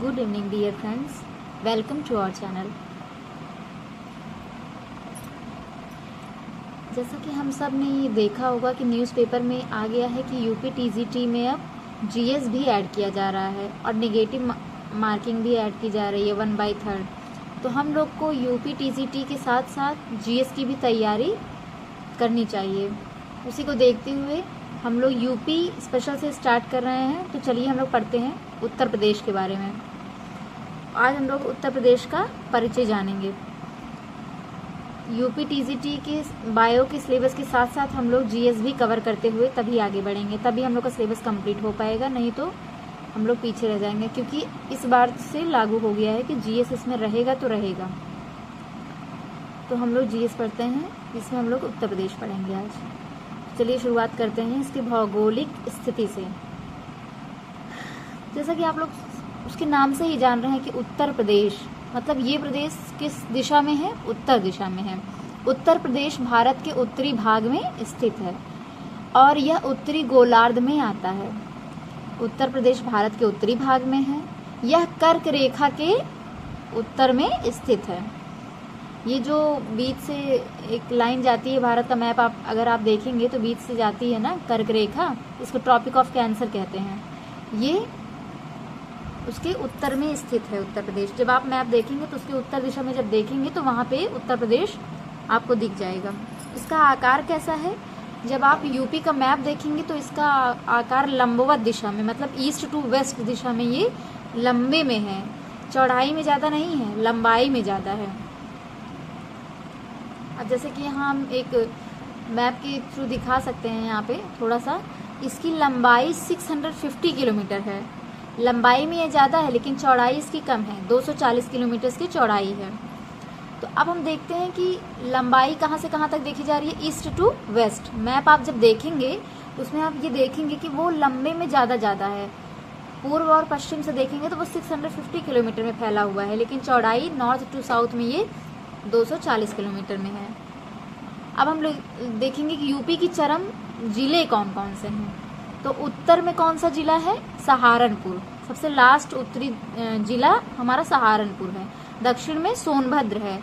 Good evening dear friends, welcome to our channel। जैसा कि हम सब ने ये देखा होगा कि न्यूज़पेपर में आ गया है कि यूपी टीजीटी में अब जीएस भी ऐड किया जा रहा है और नेगेटिव मार्किंग भी ऐड की जा रही है 1/3। तो हम लोग को यूपी टीजीटी के साथ साथ जीएस की भी तैयारी करनी चाहिए। उसी को देखते हुए हम लोग यूपी स्पेशल से स्टार्ट कर रहे हैं। तो चलिए हम लोग पढ़ते हैं उत्तर प्रदेश के बारे में। आज हम लोग उत्तर प्रदेश का परिचय जानेंगे। यूपी टीजीटी के बायो के सिलेबस के साथ साथ हम लोग जीएस भी कवर करते हुए तभी आगे बढ़ेंगे, तभी हम लोग का सिलेबस कंप्लीट हो पाएगा, नहीं तो हम लोग पीछे रह जाएंगे। क्योंकि इस बार से लागू हो गया है कि जीएस इसमें रहेगा तो रहेगा। तो हम लोग जीएस पढ़ते हैं, इसमें हम लोग उत्तर प्रदेश पढ़ेंगे आज। चलिए शुरुआत करते हैं इसकी भौगोलिक स्थिति से। जैसा कि आप लोग उसके नाम से ही जान रहे हैं कि उत्तर प्रदेश मतलब ये प्रदेश किस दिशा में है? उत्तर दिशा में है। उत्तर प्रदेश भारत के उत्तरी भाग में स्थित है और यह उत्तरी गोलार्ध में आता है। उत्तर प्रदेश भारत के उत्तरी भाग में है। यह कर्क रेखा के उत्तर में स्थित है। ये जो बीच से एक लाइन जाती है, भारत का मैप अगर आप देखेंगे तो बीच से जाती है ना कर्क रेखा, इसको ट्रॉपिक ऑफ कैंसर कहते हैं। ये उसके उत्तर में स्थित है उत्तर प्रदेश। जब आप मैप देखेंगे तो उसके उत्तर दिशा में जब देखेंगे तो वहाँ पे उत्तर प्रदेश आपको दिख जाएगा। इसका आकार कैसा है? जब आप यूपी का मैप देखेंगे तो इसका आकार लंबवत दिशा में मतलब ईस्ट टू वेस्ट दिशा में ये लंबे में है। चौड़ाई में ज़्यादा नहीं है, लंबाई में ज़्यादा है। अब जैसे कि यहाँ हम एक मैप के थ्रू दिखा सकते हैं, यहाँ पे थोड़ा सा इसकी लंबाई 650 किलोमीटर है। लंबाई में ये ज़्यादा है लेकिन चौड़ाई इसकी कम है, 240 किलोमीटर की चौड़ाई है। तो अब हम देखते हैं कि लंबाई कहाँ से कहाँ तक देखी जा रही है, ईस्ट टू वेस्ट। मैप आप जब देखेंगे उसमें आप ये देखेंगे कि वो लंबे में ज़्यादा है। पूर्व और पश्चिम से देखेंगे तो वो 650 किलोमीटर में फैला हुआ है, लेकिन चौड़ाई नॉर्थ टू साउथ में ये 240 किलोमीटर में है। अब हम लोग देखेंगे कि यूपी की चरम जिले कौन कौन से हैं। तो उत्तर में कौन सा जिला है? सहारनपुर। सबसे लास्ट उत्तरी जिला हमारा सहारनपुर है। दक्षिण में सोनभद्र है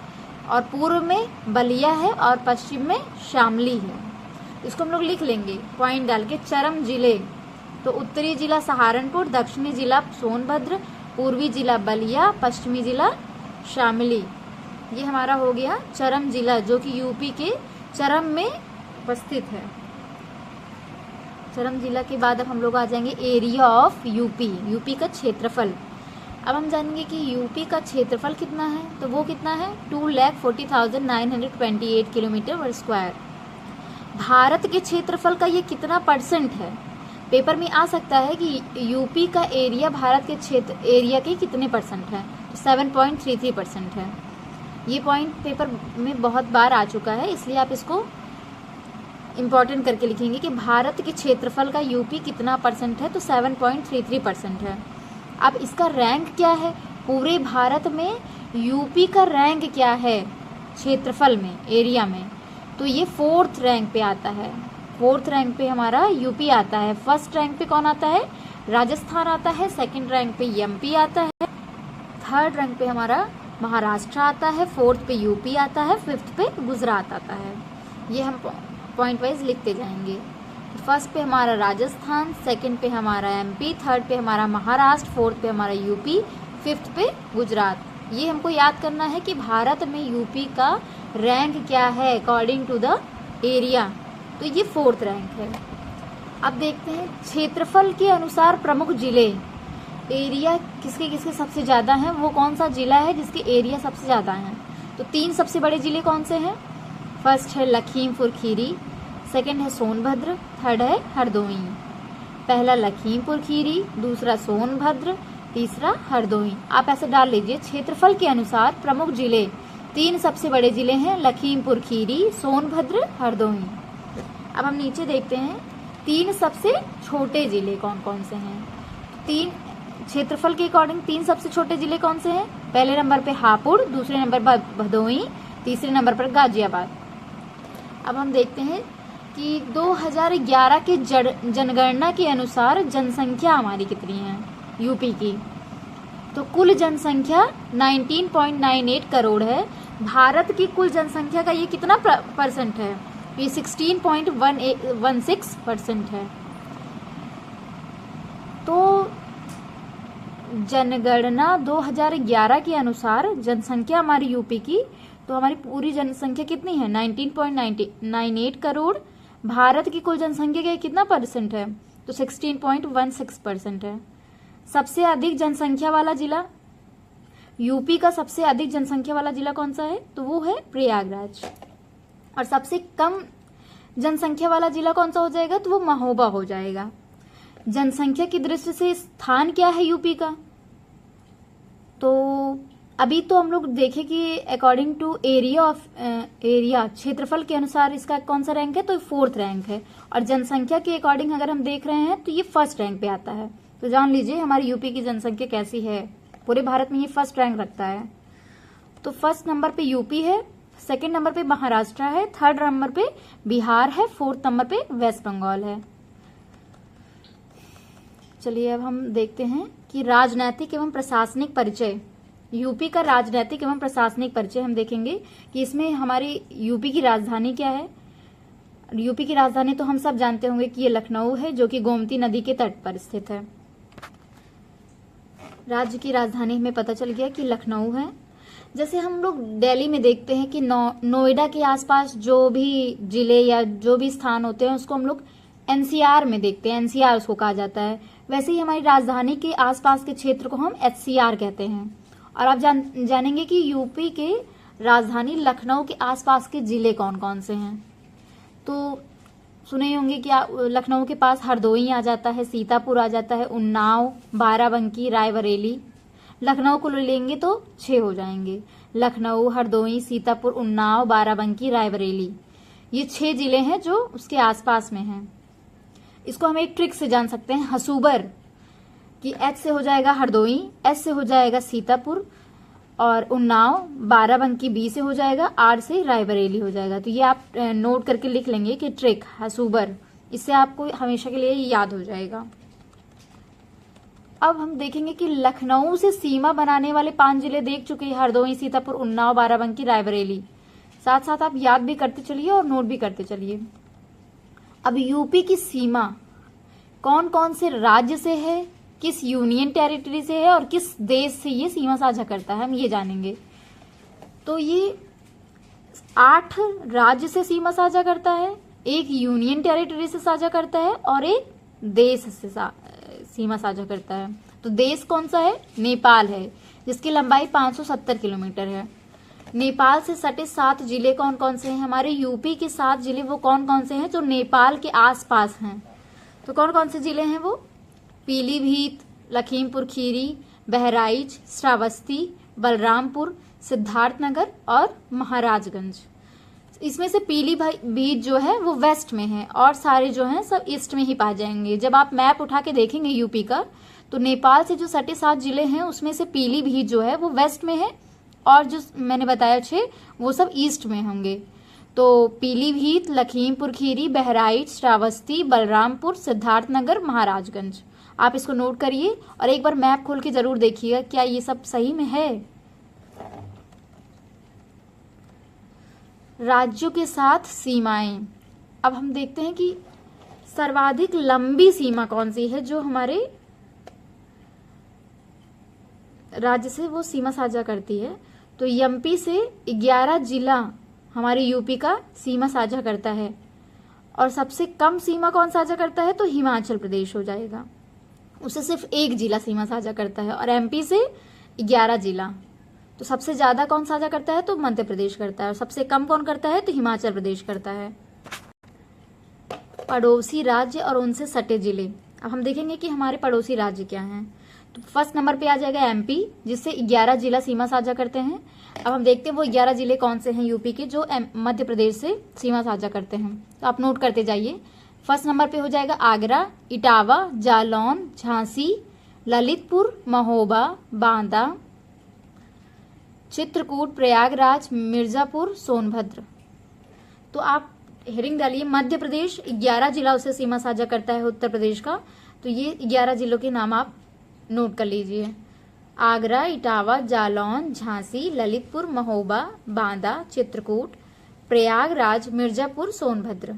और पूर्व में बलिया है और पश्चिम में शामली है। इसको हम लोग लिख लेंगे पॉइंट डाल के, चरम जिले। तो उत्तरी जिला सहारनपुर, दक्षिणी जिला सोनभद्र, पूर्वी जिला बलिया, पश्चिमी जिला शामली। ये हमारा हो गया चरम जिला जो कि यूपी के चरम में उपस्थित है। चरम जिला के बाद अब हम लोग आ जाएंगे एरिया ऑफ यूपी, यूपी का क्षेत्रफल। अब हम जानेंगे कि यूपी का क्षेत्रफल कितना है। तो वो कितना है? 2,40,928 किलोमीटर वर्ग स्क्वायर। भारत के क्षेत्रफल का ये कितना परसेंट है? पेपर में आ सकता है कि यूपी का एरिया भारत के क्षेत्र एरिया के कितने परसेंट है। तो 7.33% है। ये पॉइंट पेपर में बहुत बार आ चुका है, इसलिए आप इसको इम्पॉर्टेंट करके लिखेंगे कि भारत के क्षेत्रफल का यूपी कितना परसेंट है। तो 7.33% है। अब इसका रैंक क्या है? पूरे भारत में यूपी का रैंक क्या है क्षेत्रफल में, एरिया में? तो ये 4th रैंक पे आता है। 4th रैंक पे हमारा यूपी आता है। 1st रैंक पे कौन आता है? राजस्थान आता है। 2nd रैंक पे एमपी आता है। 3rd रैंक पे हमारा महाराष्ट्र आता है। 4th पे यूपी आता है। 5th पे गुजरात आता है। ये हम पॉइंट वाइज लिखते जाएंगे। फर्स्ट पे हमारा राजस्थान, 2nd पे हमारा एमपी, 3rd पे हमारा महाराष्ट्र, 4th पे हमारा यूपी, 5th पे गुजरात। ये हमको याद करना है कि भारत में यूपी का रैंक क्या है अकॉर्डिंग टू द एरिया। तो ये 4th रैंक है। अब देखते हैं क्षेत्रफल के अनुसार प्रमुख जिले। एरिया किसके किसके सबसे ज़्यादा हैं, वो कौन सा जिला है जिसके एरिया सबसे ज़्यादा हैं? तो 3 सबसे बड़े जिले कौन से हैं? फर्स्ट है लखीमपुर खीरी, 2nd है सोनभद्र, 3rd है हरदोई। पहला लखीमपुर खीरी, दूसरा सोनभद्र, तीसरा हरदोई। आप ऐसे डाल लीजिए क्षेत्रफल के अनुसार प्रमुख जिले। 3 सबसे बड़े जिले हैं लखीमपुर खीरी, सोनभद्र, हरदोई। अब हम नीचे देखते हैं 3 सबसे छोटे जिले कौन कौन से हैं। 3 क्षेत्रफल के अकॉर्डिंग 3 सबसे छोटे जिले कौन से हैं? पहले नंबर पे हापुड़, दूसरे नंबर पर भदोई, तीसरे नंबर पर गाजियाबाद। अब हम देखते हैं कि 2011 के जनगणना के अनुसार जनसंख्या हमारी कितनी है यूपी की। तो कुल जनसंख्या 19.98 करोड़ है। भारत की कुल जनसंख्या का ये कितना परसेंट है? ये 16.16% है। तो जनगणना 2011 के अनुसार जनसंख्या हमारी यूपी की, तो हमारी पूरी जनसंख्या कितनी है? 19.98 करोड़। भारत की कुल जनसंख्या का कितना परसेंट है? तो 16.16% है। सबसे अधिक जनसंख्या वाला जिला, यूपी का सबसे अधिक जनसंख्या वाला जिला कौन सा है? तो वो है प्रयागराज। और सबसे कम जनसंख्या वाला जिला कौन सा हो जाएगा? तो वो महोबा हो जाएगा। जनसंख्या की दृष्टि से स्थान क्या है यूपी का? तो अभी तो हम लोग देखें कि अकॉर्डिंग टू एरिया क्षेत्रफल के अनुसार इसका कौन सा रैंक है? तो 4th रैंक है। और जनसंख्या के अकॉर्डिंग अगर हम देख रहे हैं तो ये 1st रैंक पे आता है। तो जान लीजिए हमारी यूपी की जनसंख्या कैसी है। पूरे भारत में ये 1st रैंक रखता है। तो 1st नंबर पे यूपी है, 2nd नंबर पे महाराष्ट्र है, 3rd नंबर पे बिहार है, 4th नंबर पे वेस्ट बंगाल है। चलिए अब हम देखते हैं कि राजनैतिक एवं प्रशासनिक परिचय। यूपी का राजनैतिक एवं प्रशासनिक परिचय हम देखेंगे कि इसमें हमारी यूपी की राजधानी क्या है। यूपी की राजधानी तो हम सब जानते होंगे कि ये लखनऊ है, जो कि गोमती नदी के तट पर स्थित है। राज्य की राजधानी हमें पता चल गया कि लखनऊ है। जैसे हम लोग दिल्ली में देखते हैं कि नोएडा के आसपास जो भी जिले या जो भी स्थान होते हैं उसको हम लोग एनसीआर में देखते हैं, एनसीआर उसको कहा जाता है। वैसे ही हमारी राजधानी के आसपास के क्षेत्र को हम एचसीआर कहते हैं। और आप जानेंगे कि यूपी के राजधानी लखनऊ के आसपास के जिले कौन कौन से हैं। तो सुने होंगे कि लखनऊ के पास हरदोई आ जाता है, सीतापुर आ जाता है, उन्नाव, बाराबंकी, रायबरेली। लखनऊ को लेंगे तो 6 हो जाएंगे। लखनऊ, हरदोई, सीतापुर, उन्नाव, बाराबंकी, रायबरेली, ये 6 जिले हैं जो उसके आसपास में हैं। इसको हम एक ट्रिक से जान सकते हैं, हसूबर, कि एच से हो जाएगा हरदोई, एस से हो जाएगा सीतापुर, और उन्नाव, बाराबंकी बी से हो जाएगा, आर से रायबरेली हो जाएगा। तो ये आप नोट करके लिख लेंगे कि ट्रिक हसूबर, इससे आपको हमेशा के लिए याद हो जाएगा। अब हम देखेंगे कि लखनऊ से सीमा बनाने वाले 5 जिले देख चुके हैं, हरदोई, सीतापुर, उन्नाव, बाराबंकी, रायबरेली। साथ साथ आप याद भी करते चलिए और नोट भी करते चलिए। अब यूपी की सीमा कौन कौन से राज्य से है, किस यूनियन टेरिटरी से है और किस देश से ये सीमा साझा करता है, हम ये जानेंगे। तो ये 8 राज्य से सीमा साझा करता है, 1 यूनियन टेरिटरी से साझा करता है और 1 देश से सीमा साझा करता है। तो देश कौन सा है? नेपाल है, जिसकी लंबाई 570 किलोमीटर है। नेपाल से सटे 7 जिले कौन कौन से हैं? हमारे यूपी के 7 जिले वो कौन कौन से हैं जो नेपाल के आसपास हैं? तो कौन कौन से जिले हैं वो? पीलीभीत, लखीमपुर खीरी, बहराइच, श्रावस्ती, बलरामपुर, सिद्धार्थनगर और महाराजगंज। इसमें से पीलीभीत जो है वो वेस्ट में है और सारे जो हैं सब ईस्ट में ही पाए जाएंगे। जब आप मैप उठा के देखेंगे यूपी का, तो नेपाल से जो सटे 7 जिले हैं उसमें से पीलीभीत जो है वो वेस्ट में है और जो मैंने बताया 6 वो सब ईस्ट में होंगे। तो पीलीभीत, लखीमपुर खीरी, बहराइच, श्रावस्ती, बलरामपुर, सिद्धार्थनगर, महाराजगंज। आप इसको नोट करिए और एक बार मैप खोल के जरूर देखिएगा क्या ये सब सही में है। राज्यों के साथ सीमाएं। अब हम देखते हैं कि सर्वाधिक लंबी सीमा कौन सी है जो हमारे राज्य से वो सीमा साझा करती है। तो एमपी से 11 जिला हमारे यूपी का सीमा साझा करता है और सबसे कम सीमा कौन साझा करता है? तो हिमाचल प्रदेश हो जाएगा, उसे सिर्फ 1 जिला सीमा साझा करता है। और एमपी से 11 जिला। तो सबसे ज्यादा कौन साझा करता है? तो मध्य प्रदेश करता है और सबसे कम कौन करता है? तो हिमाचल प्रदेश करता है। पड़ोसी राज्य और उनसे सटे जिले। अब हम देखेंगे कि हमारे पड़ोसी राज्य क्या हैं। तो फर्स्ट नंबर पे आ जाएगा एमपी, जिससे 11 जिला सीमा साझा करते हैं। अब हम देखते हैं वो 11 जिले कौन से हैं यूपी के जो मध्य प्रदेश से सीमा साझा करते हैं। तो आप नोट करते जाइए। फर्स्ट नंबर पे हो जाएगा आगरा, इटावा, जालौन, झांसी, ललितपुर, महोबा, बांदा, चित्रकूट, प्रयागराज, मिर्जापुर, सोनभद्र। तो आप हेडिंग डालिए मध्य प्रदेश 11 जिला से सीमा साझा करता है उत्तर प्रदेश का। तो ये 11 जिलों के नाम आप नोट कर लीजिए। आगरा, इटावा, जालौन, झांसी, ललितपुर, महोबा, बांदा, चित्रकूट, प्रयागराज, मिर्जापुर, सोनभद्र।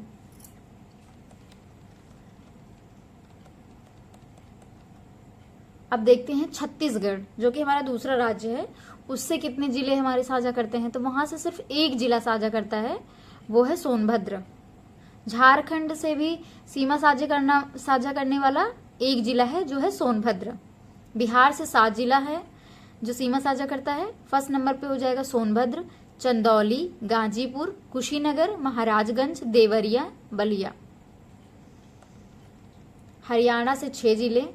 अब देखते हैं छत्तीसगढ़, जो कि हमारा दूसरा राज्य है, उससे कितने जिले हमारे साझा करते हैं। तो वहां से सिर्फ एक जिला साझा करता है, वो है सोनभद्र। झारखंड से भी सीमा साझा करने वाला एक जिला है, जो है सोनभद्र। बिहार से 7 जिला है जो सीमा साझा करता है। फर्स्ट नंबर पे हो जाएगा सोनभद्र, चंदौली, गाजीपुर, कुशीनगर, महाराजगंज, देवरिया, बलिया। हरियाणा से 6 जिले,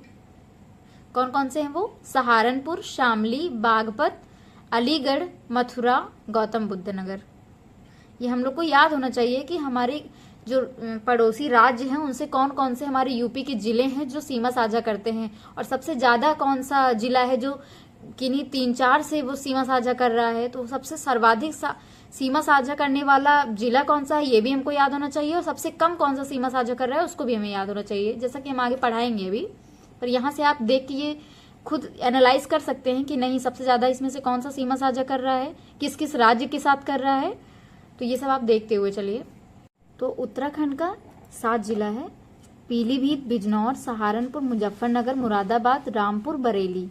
कौन कौन से हैं वो? सहारनपुर, शामली, बागपत, अलीगढ़, मथुरा, गौतम बुद्ध नगर। ये हम लोग को याद होना चाहिए कि हमारे जो पड़ोसी राज्य हैं उनसे कौन कौन से हमारे यूपी के जिले हैं जो सीमा साझा करते हैं, और सबसे ज्यादा कौन सा जिला है जो किन्हीं 3-4 से वो सीमा साझा कर रहा है। तो सबसे सर्वाधिक सीमा साझा करने वाला जिला कौन सा है ये भी हमको याद होना चाहिए, और सबसे कम कौन सा सीमा साझा कर रहा है उसको भी हमें याद होना चाहिए, जैसा कि हम आगे पढ़ाएंगे अभी। पर यहाँ से आप देख के ये खुद एनालाइज कर सकते हैं कि नहीं सबसे ज्यादा इसमें से कौन सा सीमा साझा कर रहा है, किस किस राज्य के साथ कर रहा है। तो ये सब आप देखते हुए चलिए। तो उत्तराखंड का 7 जिला है, पीलीभीत, बिजनौर, सहारनपुर, मुजफ्फरनगर, मुरादाबाद, रामपुर, बरेली।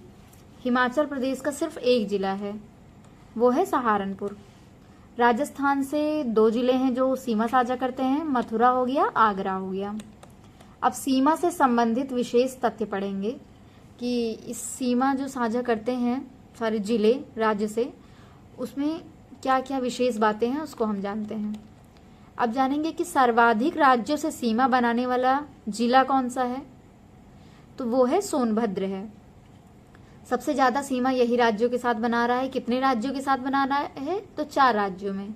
हिमाचल प्रदेश का सिर्फ एक जिला है, वो है सहारनपुर। राजस्थान से 2 जिले हैं जो सीमा साझा करते हैं, मथुरा हो गया, आगरा हो गया। अब सीमा से संबंधित विशेष तथ्य पढ़ेंगे कि इस सीमा जो साझा करते हैं सारे जिले राज्य से, उसमें क्या क्या विशेष बातें हैं उसको हम जानते हैं। अब जानेंगे कि सर्वाधिक राज्यों से सीमा बनाने वाला जिला कौन सा है, तो वो है सोनभद्र है। सबसे ज्यादा सीमा यही राज्यों के साथ बना रहा है। कितने राज्यों के साथ बना रहा है? तो 4 राज्यों में।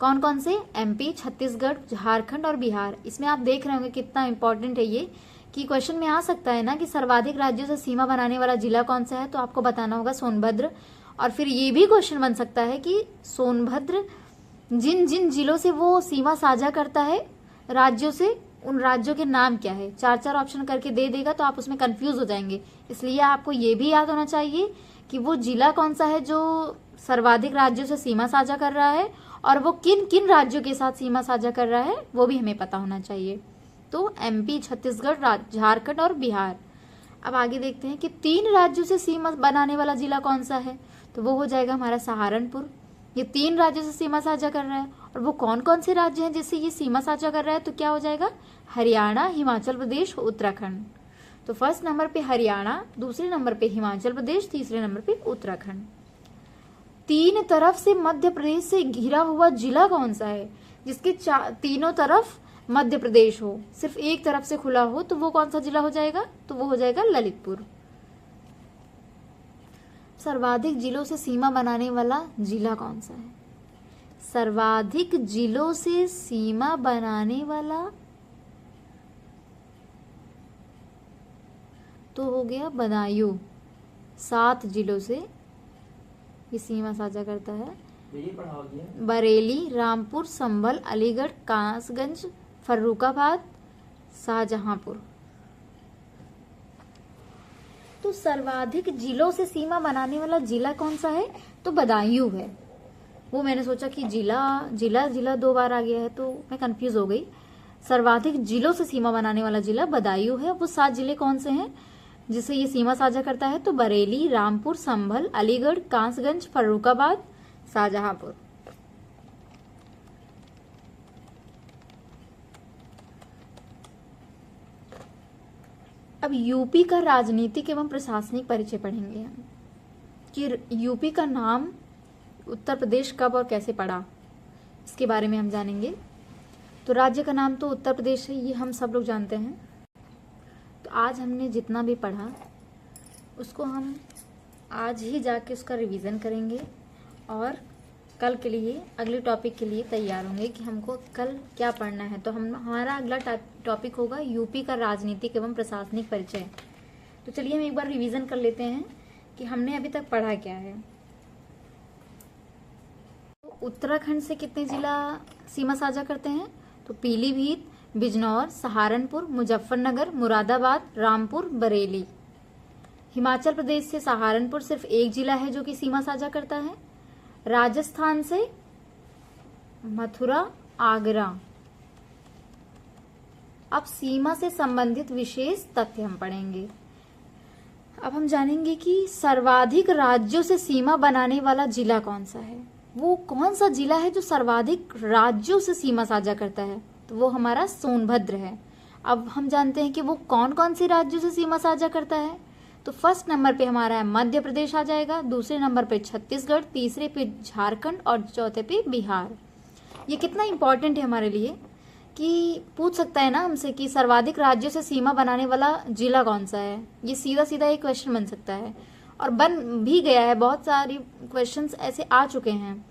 कौन कौन से? एमपी, छत्तीसगढ़, झारखंड और बिहार। इसमें आप देख रहे होंगे कितना इंपॉर्टेंट है ये, कि क्वेश्चन में आ सकता है ना कि सर्वाधिक राज्यों से सीमा बनाने वाला जिला कौन सा है, तो आपको बताना होगा सोनभद्र। और फिर ये भी क्वेश्चन बन सकता है कि सोनभद्र जिन जिन जिलों से वो सीमा साझा करता है राज्यों से, उन राज्यों के नाम क्या है। 4-4 ऑप्शन करके दे देगा तो आप उसमें कंफ्यूज हो जाएंगे। इसलिए आपको ये भी याद होना चाहिए कि वो जिला कौन सा है जो सर्वाधिक राज्यों से सीमा साझा कर रहा है, और वो किन किन राज्यों के साथ सीमा साझा कर रहा है वो भी हमें पता होना चाहिए। तो एमपी, छत्तीसगढ़, झारखंड और बिहार। अब आगे देखते हैं कि 3 राज्यों से सीमा बनाने वाला जिला कौन सा है, तो वो हो जाएगा हमारा सहारनपुर। ये 3 राज्यों से सीमा साझा कर रहा है, और वो कौन कौन से राज्य हैं जिससे ये सीमा साझा कर रहा है, तो क्या हो जाएगा? हरियाणा, हिमाचल प्रदेश, उत्तराखंड। तो फर्स्ट नंबर पे हरियाणा, दूसरे नंबर पे हिमाचल प्रदेश, तीसरे नंबर पे उत्तराखंड। 3 तरफ से मध्य प्रदेश से घिरा हुआ जिला कौन सा है जिसके तीनों तरफ मध्य प्रदेश हो, सिर्फ एक तरफ से खुला हो, तो वो कौन सा जिला हो जाएगा? तो वो हो जाएगा ललितपुर। सर्वाधिक जिलों से सीमा बनाने वाला जिला कौन सा है? सर्वाधिक जिलों से सीमा बनाने वाला तो हो गया बदायूं। 7 जिलों से ये सीमा साझा करता है। बरेली, रामपुर, संभल, अलीगढ़, कासगंज, फर्रुखाबाद, शाहजहांपुर। तो सर्वाधिक जिलों से सीमा बनाने वाला जिला कौन सा है? तो बदायूं है। वो मैंने सोचा कि जिला 2 बार आ गया है तो मैं कंफ्यूज हो गई। सर्वाधिक जिलों से सीमा बनाने वाला जिला बदायूं है। वो 7 जिले कौन से हैं जिससे ये सीमा साझा करता है? तो बरेली, रामपुर, संभल, अलीगढ़, कासगंज, फर्रुखाबाद, शाहजहांपुर। अब यूपी का राजनीतिक एवं प्रशासनिक परिचय पढ़ेंगे हम कि यूपी का नाम उत्तर प्रदेश कब और कैसे पड़ा, इसके बारे में हम जानेंगे। तो राज्य का नाम तो उत्तर प्रदेश है, ये हम सब लोग जानते हैं। तो आज हमने जितना भी पढ़ा उसको हम आज ही जाके उसका रिवीजन करेंगे, और कल के लिए अगले टॉपिक के लिए तैयार होंगे कि हमको कल क्या पढ़ना है। तो हमारा अगला टॉपिक होगा यूपी का राजनीतिक एवं प्रशासनिक परिचय। तो चलिए हम एक बार रिवीजन कर लेते हैं कि हमने अभी तक पढ़ा क्या है। तो उत्तराखंड से कितने जिला सीमा साझा करते हैं? तो पीलीभीत, बिजनौर, सहारनपुर, मुजफ्फरनगर, मुरादाबाद, रामपुर, बरेली। हिमाचल प्रदेश से सहारनपुर सिर्फ एक जिला है जो कि सीमा साझा करता है। राजस्थान से मथुरा, आगरा। अब सीमा से संबंधित विशेष तथ्य हम पढ़ेंगे। अब हम जानेंगे कि सर्वाधिक राज्यों से सीमा बनाने वाला जिला कौन सा है। वो कौन सा जिला है जो सर्वाधिक राज्यों से सीमा साझा करता है, तो वो हमारा सोनभद्र है। अब हम जानते हैं कि वो कौन कौन से राज्यों से सीमा साझा करता है। तो फर्स्ट नंबर पे हमारा है मध्य प्रदेश आ जाएगा, दूसरे नंबर पे छत्तीसगढ़, तीसरे पे झारखंड और चौथे पे बिहार। ये कितना इंपॉर्टेंट है हमारे लिए कि पूछ सकता है ना हमसे कि सर्वाधिक राज्यों से सीमा बनाने वाला जिला कौन सा है। ये सीधा सीधा एक क्वेश्चन बन सकता है और बन भी गया है, बहुत सारी क्वेश्चंस ऐसे आ चुके हैं।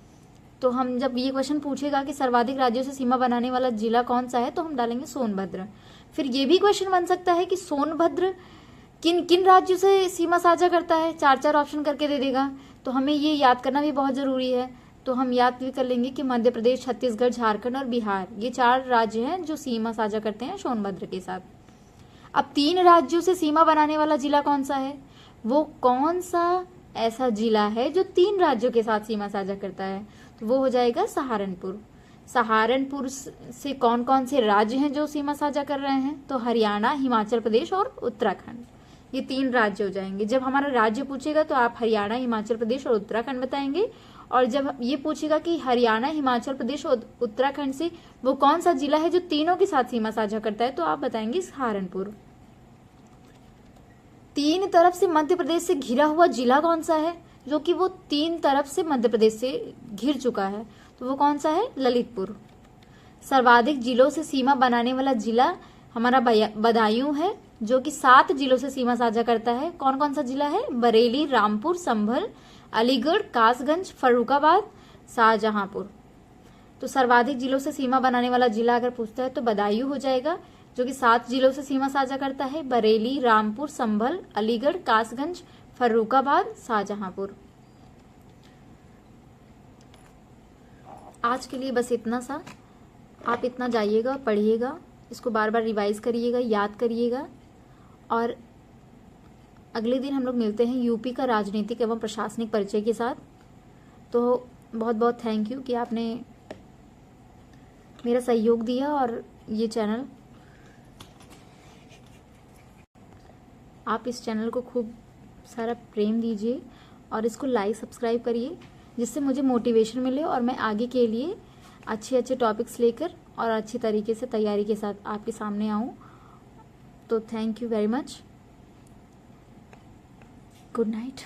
तो हम जब ये क्वेश्चन पूछेगा कि सर्वाधिक राज्यों से सीमा बनाने वाला जिला कौन सा है, तो हम डालेंगे सोनभद्र। फिर ये भी क्वेश्चन बन सकता है कि सोनभद्र किन किन राज्यों से सीमा साझा करता है, 4-4 ऑप्शन करके दे देगा, तो हमें ये याद करना भी बहुत जरूरी है। तो हम याद भी कर लेंगे कि मध्य प्रदेश, छत्तीसगढ़, झारखंड और बिहार, ये 4 राज्य हैं जो सीमा साझा करते हैं सोनभद्र के साथ। अब 3 राज्यों से सीमा बनाने वाला जिला कौन सा है, वो कौन सा ऐसा जिला है जो 3 राज्यों के साथ सीमा साझा करता है, तो वो हो जाएगा सहारनपुर। सहारनपुर से कौन कौन से राज्य हैं जो सीमा साझा कर रहे हैं, तो हरियाणा, हिमाचल प्रदेश और उत्तराखंड, ये 3 राज्य हो जाएंगे। जब हमारा राज्य पूछेगा तो आप हरियाणा, हिमाचल प्रदेश और उत्तराखंड बताएंगे, और जब ये पूछेगा कि हरियाणा, हिमाचल प्रदेश और उत्तराखंड से वो कौन सा जिला है जो तीनों के साथ सीमा साझा करता है, तो आप बताएंगे सहारनपुर। 3 तरफ से मध्य प्रदेश से घिरा हुआ जिला कौन सा है, जो कि वो 3 तरफ से मध्य प्रदेश से घिर चुका है, तो वो कौन सा है, ललितपुर। सर्वाधिक जिलों से सीमा बनाने वाला जिला हमारा बदायूं है, जो कि 7 जिलों से सीमा साझा करता है। कौन कौन सा जिला है, बरेली, रामपुर, संभल, अलीगढ़, कासगंज, फर्रुखाबाद, शाहजहांपुर। तो सर्वाधिक जिलों से सीमा बनाने वाला जिला अगर पूछता है तो बदायूं हो जाएगा, जो कि 7 जिलों से सीमा साझा करता है, बरेली, रामपुर, संभल, अलीगढ़, कासगंज, फर्रुखाबाद, शाहजहांपुर। आज के लिए बस इतना सा। आप इतना जाइएगा, पढ़िएगा, इसको बार बार रिवाइज करिएगा, याद करिएगा, और अगले दिन हम लोग मिलते हैं यूपी का राजनीतिक एवं प्रशासनिक परिचय के साथ। तो बहुत बहुत थैंक यू कि आपने मेरा सहयोग दिया, और ये चैनल, आप इस चैनल को खूब सारा प्रेम दीजिए और इसको लाइक, सब्सक्राइब करिए, जिससे मुझे मोटिवेशन मिले और मैं आगे के लिए अच्छे अच्छे टॉपिक्स लेकर और अच्छी तरीके से तैयारी के साथ आपके सामने आऊँ। तो thank you very much. Good night.